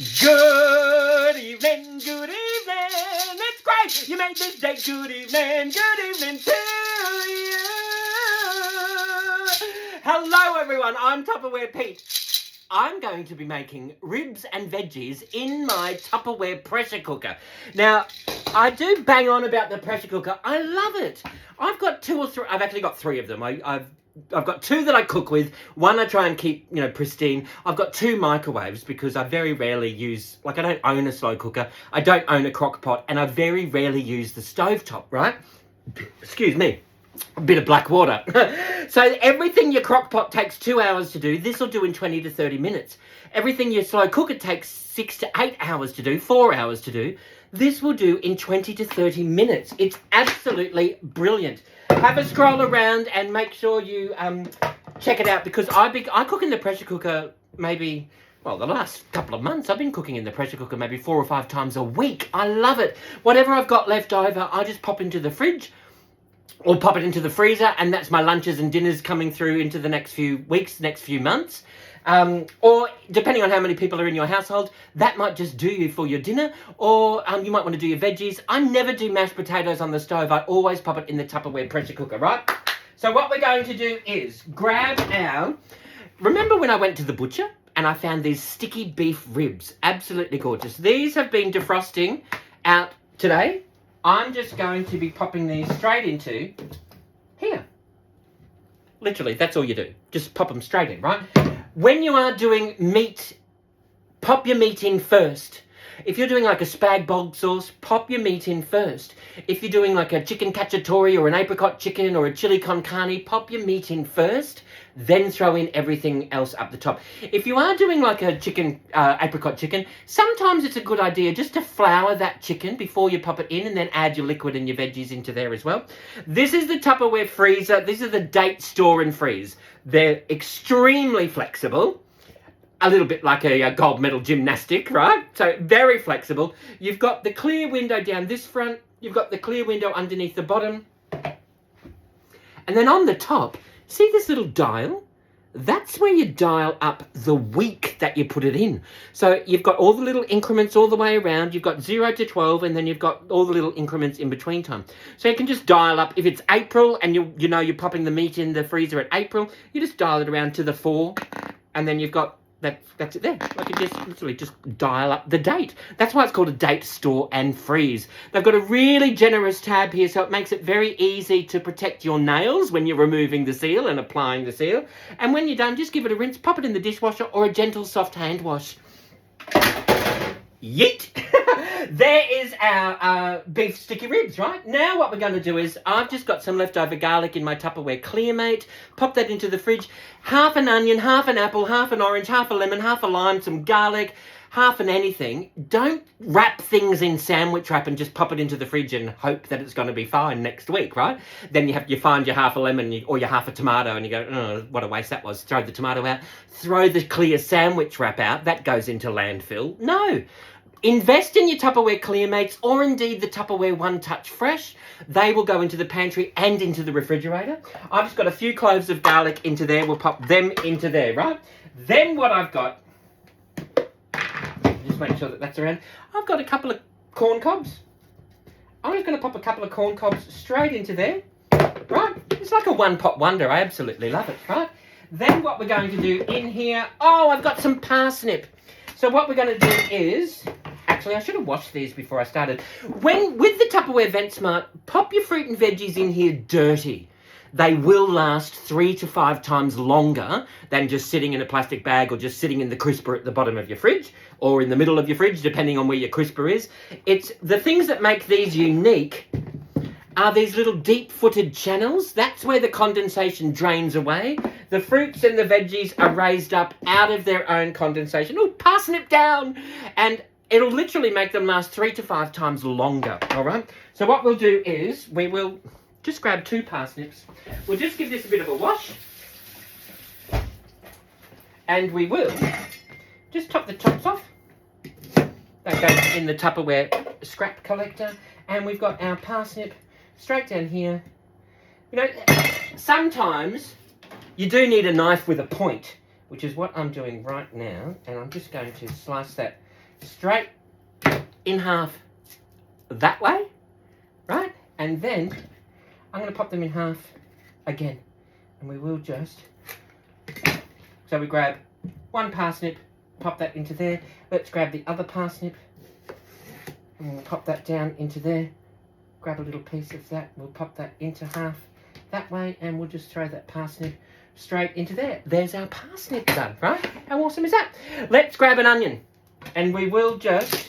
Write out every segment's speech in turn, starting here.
Good evening, good evening. It's great you made this day. Good evening to you. Hello, everyone. I'm Tupperware Pete. I'm going to be making ribs and veggies in my Tupperware pressure cooker. Now, I do bang on about the pressure cooker. I love it. I've got two or three. I've actually got three of them. I've got two that I cook with. One I try and keep, pristine. I've got two microwaves because I very rarely use, I don't own a slow cooker. I don't own a crock pot, and I very rarely use the stovetop, right? Excuse me. A bit of black water. So everything your crock pot takes 2 hours to do, this will do in 20 to 30 minutes. Everything your slow cooker takes 6 to 8 hours to do, 4 hours to do, this will do in 20 to 30 minutes. It's absolutely brilliant. Have a scroll around and make sure you check it out, because I cook in the pressure cooker maybe, the last couple of months I've been cooking in the pressure cooker maybe 4 or 5 times a week. I love it. Whatever I've got left over, I just pop into the fridge or pop it into the freezer, and that's my lunches and dinners coming through into the next few weeks, next few months. Or depending on how many people are in your household, that might just do you for your dinner, or you might want to do your veggies. I never do mashed potatoes on the stove. I always pop it in the Tupperware pressure cooker, right? So what we're going to do is grab remember when I went to the butcher and I found these sticky beef ribs? Absolutely gorgeous. These have been defrosting out today. I'm just going to be popping these straight into here. Literally, that's all you do. Just pop them straight in, right? When you are doing meat, pop your meat in first. If you're doing like a spag bog sauce, pop your meat in first. If you're doing like a chicken cacciatore or an apricot chicken or a chili con carne, pop your meat in first, then throw in everything else up the top. If you are doing like a chicken, apricot chicken, sometimes it's a good idea just to flour that chicken before you pop it in, and then add your liquid and your veggies into there as well. This is the Tupperware freezer. These are the date store and freeze. They're extremely flexible. A little bit like a gold medal gymnastic, right? So very flexible. You've got the clear window down this front. You've got the clear window underneath the bottom. And then on the top, see this little dial? That's where you dial up the week that you put it in. So you've got all the little increments all the way around. You've got 0 to 12, and then you've got all the little increments in between time. So you can just dial up. If it's April and you're popping the meat in the freezer at April, you just dial it around to the 4, and then you've got that's it there. Like, you just literally just dial up the date. That's why it's called a date store and freeze. They've got a really generous tab here, so it makes it very easy to protect your nails when you're removing the seal and applying the seal. And when you're done, just give it a rinse, pop it in the dishwasher or a gentle soft hand wash. Yeet! There is our beef sticky ribs, right? Now what we're going to do is, I've just got some leftover garlic in my Tupperware Clearmate. Pop that into the fridge. Half an onion, half an apple, half an orange, half a lemon, half a lime, some garlic, half an anything. Don't wrap things in sandwich wrap and just pop it into the fridge and hope that it's going to be fine next week, right? Then you find your half a lemon or your half a tomato and you go, oh, what a waste that was. Throw the tomato out. Throw the clear sandwich wrap out. That goes into landfill. No. Invest in your Tupperware Clearmates, or indeed the Tupperware One Touch Fresh. They will go into the pantry and into the refrigerator. I've just got a few cloves of garlic into there. We'll pop them into there, right? Then what I've got, just make sure that that's around. I've got a couple of corn cobs. I'm just going to pop a couple of corn cobs straight into there, right? It's like a one-pot wonder. I absolutely love it, right? Then what we're going to do in here, I've got some parsnip. So what we're going to do is, actually, I should have washed these before I started. With the Tupperware VentSmart, pop your fruit and veggies in here dirty. They will last 3 to 5 times longer than just sitting in a plastic bag or just sitting in the crisper at the bottom of your fridge or in the middle of your fridge, depending on where your crisper is. It's the things that make these unique are these little deep-footed channels. That's where the condensation drains away. The fruits and the veggies are raised up out of their own condensation. Oh, parsnip down! And it'll literally make them last 3 to 5 times longer, all right? So what we'll do is we will just grab 2 parsnips. We'll just give this a bit of a wash. And we will just top the tops off. That goes in the Tupperware scrap collector. And we've got our parsnip straight down here. Sometimes you do need a knife with a point, which is what I'm doing right now. And I'm just going to slice that straight in half that way, right? And then I'm going to pop them in half again. And we will just... So we grab one parsnip, pop that into there. Let's grab the other parsnip. And we'll pop that down into there. Grab a little piece of that. We'll pop that into half that way. And we'll just throw that parsnip straight into there. There's our parsnip done, right? How awesome is that? Let's grab an onion. And we will just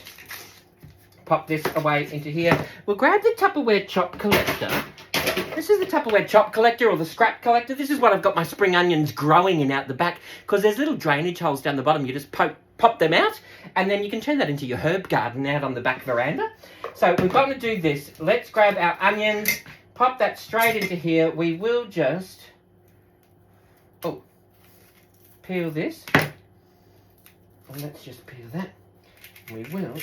pop this away into here. We'll grab the Tupperware chop collector. This is the Tupperware chop collector or the scrap collector. This is what I've got my spring onions growing in out the back, because there's little drainage holes down the bottom. You just pop them out, and then you can turn that into your herb garden out on the back veranda. So we're going to do this. Let's grab our onions, pop that straight into here. We will just peel this. And let's just peel that. We will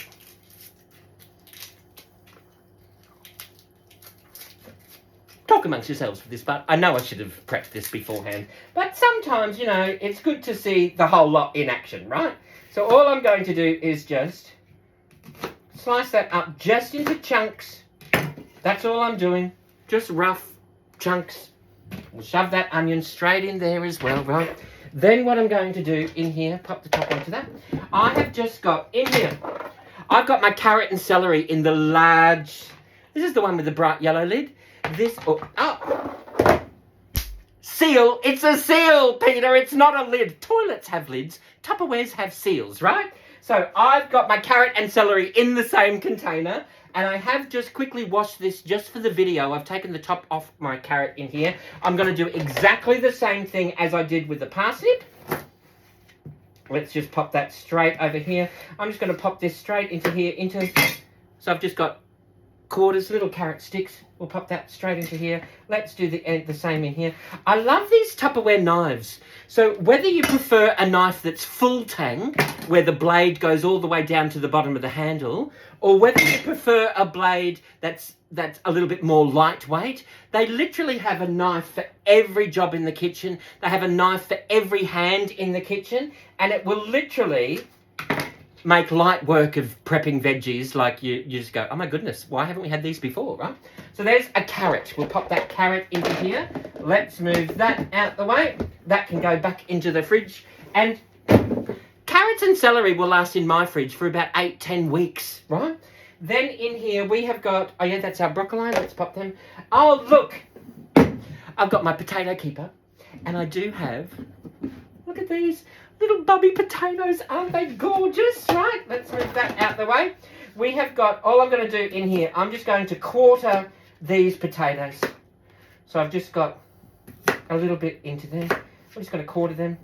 talk amongst yourselves for this part. I know I should have prepped this beforehand, but sometimes, you know, it's good to see the whole lot in action, right? So all I'm going to do is just slice that up just into chunks. That's all I'm doing. Just rough chunks. We'll shove that onion straight in there as well, right? Then what I'm going to do in here, pop the top onto that. I have just got in here, I've got my carrot and celery in the large, this is the one with the bright yellow lid. This, seal, it's a seal, Peter, it's not a lid. Toilets have lids, Tupperwares have seals, right? So I've got my carrot and celery in the same container, and I have just quickly washed this just for the video. I've taken the top off my carrot in here. I'm going to do exactly the same thing as I did with the parsnip. Let's just pop that straight over here. I'm just going to pop this straight into here, so I've just got quarters, little carrot sticks. We'll pop that straight into here. Let's do the same in here. I love these Tupperware knives. So whether you prefer a knife that's full tang, where the blade goes all the way down to the bottom of the handle, or whether you prefer a blade that's a little bit more lightweight, they literally have a knife for every job in the kitchen. They have a knife for every hand in the kitchen, and it will literally make light work of prepping veggies. Like you just go, oh my goodness, why haven't we had these before, right? So there's a carrot. We'll pop that carrot into here. Let's move that out the way. That can go back into the fridge. And carrots and celery will last in my fridge for about 8-10 weeks, right? Then in here we have got, oh yeah, that's our broccoli. Let's pop them. Oh, look, I've got my potato keeper, and I do have, look at these little bubby potatoes. Aren't they gorgeous, right? Let's move that out the way. We have got, all I'm going to do in here, I'm just going to quarter these potatoes. So I've just got a little bit into there. I'm just going to quarter them.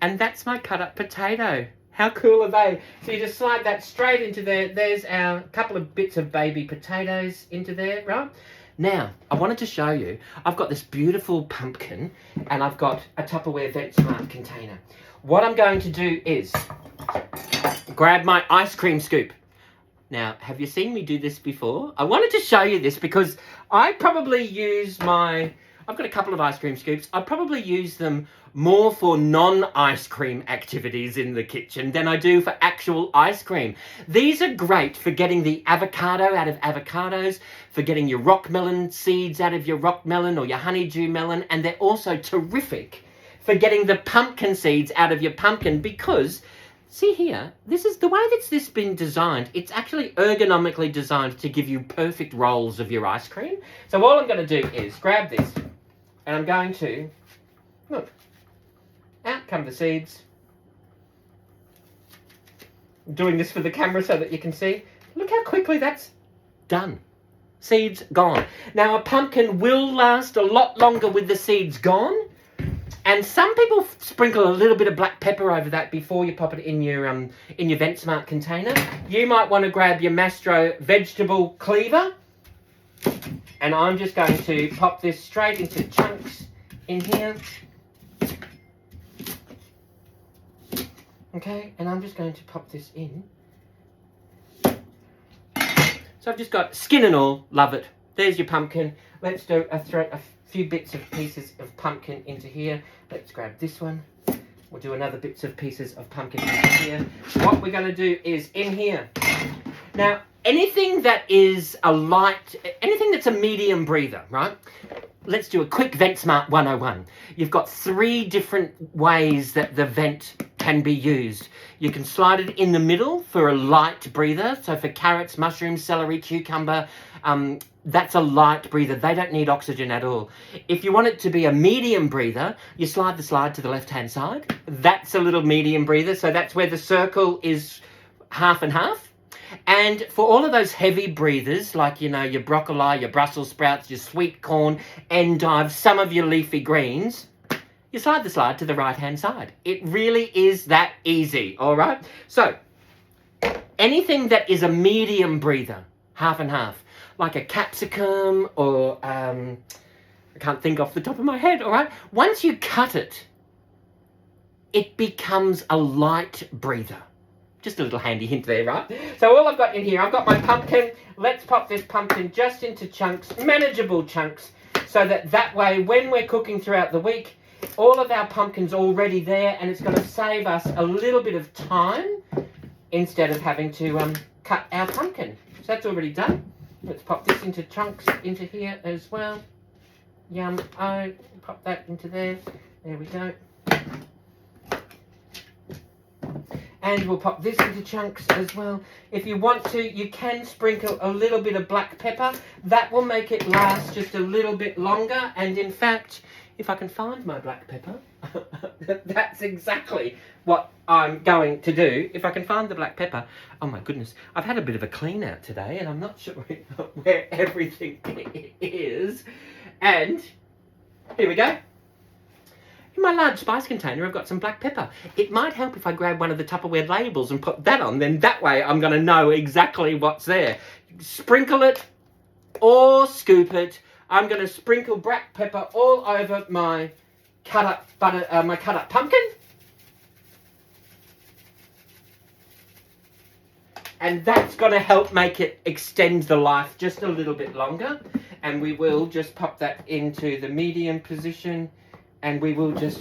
And that's my cut up potato. How cool are they? So you just slide that straight into there. There's our couple of bits of baby potatoes into there, right? Now, I wanted to show you, I've got this beautiful pumpkin, and I've got a Tupperware VetSmart container. What I'm going to do is grab my ice cream scoop. Now, have you seen me do this before? I wanted to show you this because I probably use I've got a couple of ice cream scoops. I probably use them more for non-ice cream activities in the kitchen than I do for actual ice cream. These are great for getting the avocado out of avocados, for getting your rock melon seeds out of your rock melon or your honeydew melon, and they're also terrific for getting the pumpkin seeds out of your pumpkin because, see here, this is the way that's this been designed. It's actually ergonomically designed to give you perfect rolls of your ice cream. So all I'm going to do is grab this, and I'm going to, look, out come the seeds. I'm doing this for the camera so that you can see. Look how quickly that's done. Seeds gone. Now a pumpkin will last a lot longer with the seeds gone. And some people sprinkle a little bit of black pepper over that before you pop it in your VetSmart container. You might want to grab your Mastro vegetable cleaver. And I'm just going to pop this straight into chunks in here. Okay, and I'm just going to pop this in. So I've just got skin and all, love it. There's your pumpkin. Let's throw a few bits of pieces of pumpkin into here. Let's grab this one. We'll do another bits of pieces of pumpkin in here. What we're going to do is in here. Now, anything that is a light, anything that's a medium breather, right? Let's do a quick Vent Smart 101. You've got 3 different ways that the vent can be used. You can slide it in the middle for a light breather. So for carrots, mushrooms, celery, cucumber, that's a light breather. They don't need oxygen at all. If you want it to be a medium breather, you slide the slide to the left-hand side. That's a little medium breather. So that's where the circle is half and half. And for all of those heavy breathers, like, you know, your broccoli, your Brussels sprouts, your sweet corn, endive, some of your leafy greens, you slide the slide to the right-hand side. It really is that easy, all right? So, anything that is a medium breather, half and half, like a capsicum or, I can't think off the top of my head, all right? Once you cut it, it becomes a light breather. Just a little handy hint there, right? So all I've got in here, I've got my pumpkin. Let's pop this pumpkin just into chunks, manageable chunks, so that way when we're cooking throughout the week, all of our pumpkin's already there, and it's going to save us a little bit of time instead of having to cut our pumpkin. So that's already done. Let's pop this into chunks into here as well. Yum. Oh, pop that into there. There we go. And we'll pop this into chunks as well. If you want to, you can sprinkle a little bit of black pepper. That will make it last just a little bit longer. And in fact, if I can find my black pepper, that's exactly what I'm going to do. If I can find the black pepper. Oh my goodness, I've had a bit of a clean out today and I'm not sure where everything is. And here we go. In my large spice container, I've got some black pepper. It might help if I grab one of the Tupperware labels and put that on. Then that way I'm going to know exactly what's there. Sprinkle it or scoop it. I'm going to sprinkle black pepper all over my cut up pumpkin. And that's going to help make it extend the life just a little bit longer. And we will just pop that into the medium position. And we will just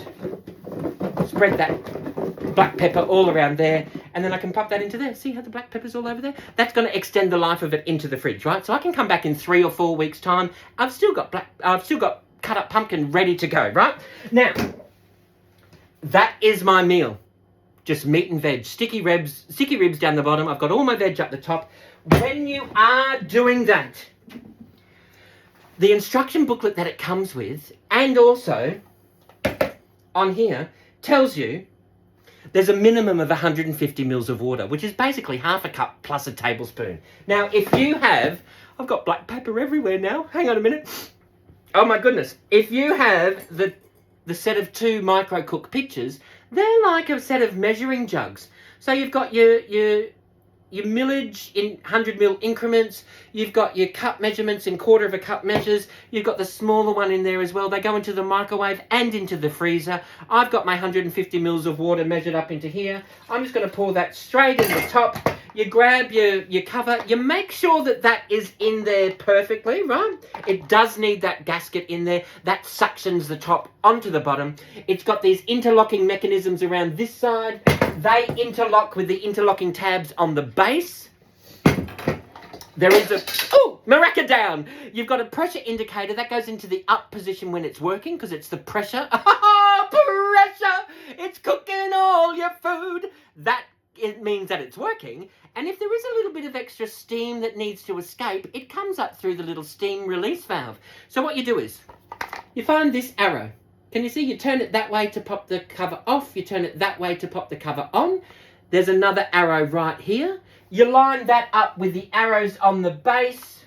spread that black pepper all around there. And then I can pop that into there. See how the black pepper's all over there? That's going to extend the life of it into the fridge, right? So I can come back in 3 or 4 weeks' time. I've still got cut up pumpkin ready to go, right? Now, that is my meal. Just meat and veg. Sticky ribs down the bottom. I've got all my veg up the top. When you are doing that, the instruction booklet that it comes with, and also on here, tells you there's a minimum of 150 mils of water, which is basically half a cup plus a tablespoon. Now, if you have, I've got black pepper everywhere now. Hang on a minute. Oh my goodness. If you have the set of 2 micro cook pitchers, they're like a set of measuring jugs. So you've got your millage in 100 mil increments, you've got your cup measurements in 1/4 of a cup measures, you've got the smaller one in there as well. They go into the microwave and into the freezer. I've got my 150 mils of water measured up into here. I'm just going to pour that straight in the top. You grab your cover, you make sure that is in there perfectly, right? It does need that gasket in there. That suctions the top onto the bottom. It's got these interlocking mechanisms around this side. They interlock with the interlocking tabs on the base. There is Maraca down. You've got a pressure indicator that goes into the up position when it's working because it's the pressure. Pressure! It's cooking all your food. It means that it's working. And if there is a little bit of extra steam that needs to escape, it comes up through the little steam release valve. So what you do is, you find this arrow. Can you see? You turn it that way to pop the cover off. You turn it that way to pop the cover on. There's another arrow right here. You line that up with the arrows on the base.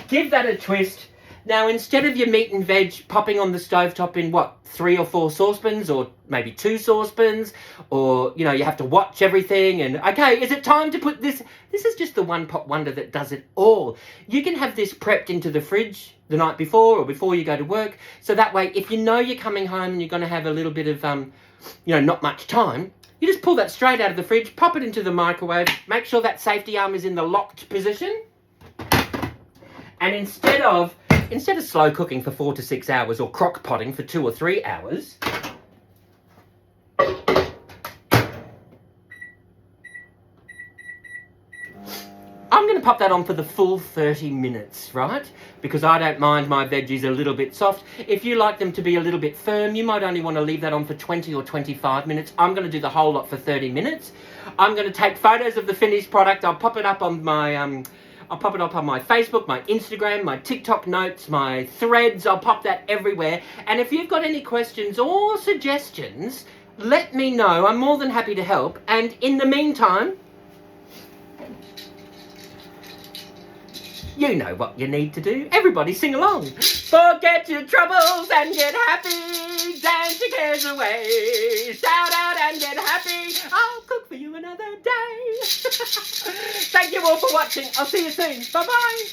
Give that a twist. Now, instead of your meat and veg popping on the stovetop in, 3 or 4 saucepans, or maybe 2 saucepans, or, you have to watch everything, and, okay, is it time to put this? This is just the one-pot wonder that does it all. You can have this prepped into the fridge the night before, or before you go to work, so that way, if you know you're coming home and you're going to have a little bit of, not much time, you just pull that straight out of the fridge, pop it into the microwave, make sure that safety arm is in the locked position, and instead of instead of slow cooking for 4 to 6 hours or crock potting for 2 or 3 hours, I'm going to pop that on for the full 30 minutes, right? Because I don't mind my veggies a little bit soft. If you like them to be a little bit firm, you might only want to leave that on for 20 or 25 minutes. I'm going to do the whole lot for 30 minutes. I'm going to take photos of the finished product. I'll pop it up on my Facebook, my Instagram, my TikTok notes, my threads. I'll pop that everywhere. And if you've got any questions or suggestions, let me know. I'm more than happy to help. And in the meantime, you know what you need to do. Everybody sing along. Forget your troubles and get happy. Dance your cares away. Shout out and get happy. I'll cook for you another day. Thank you all for watching. I'll see you soon. Bye-bye.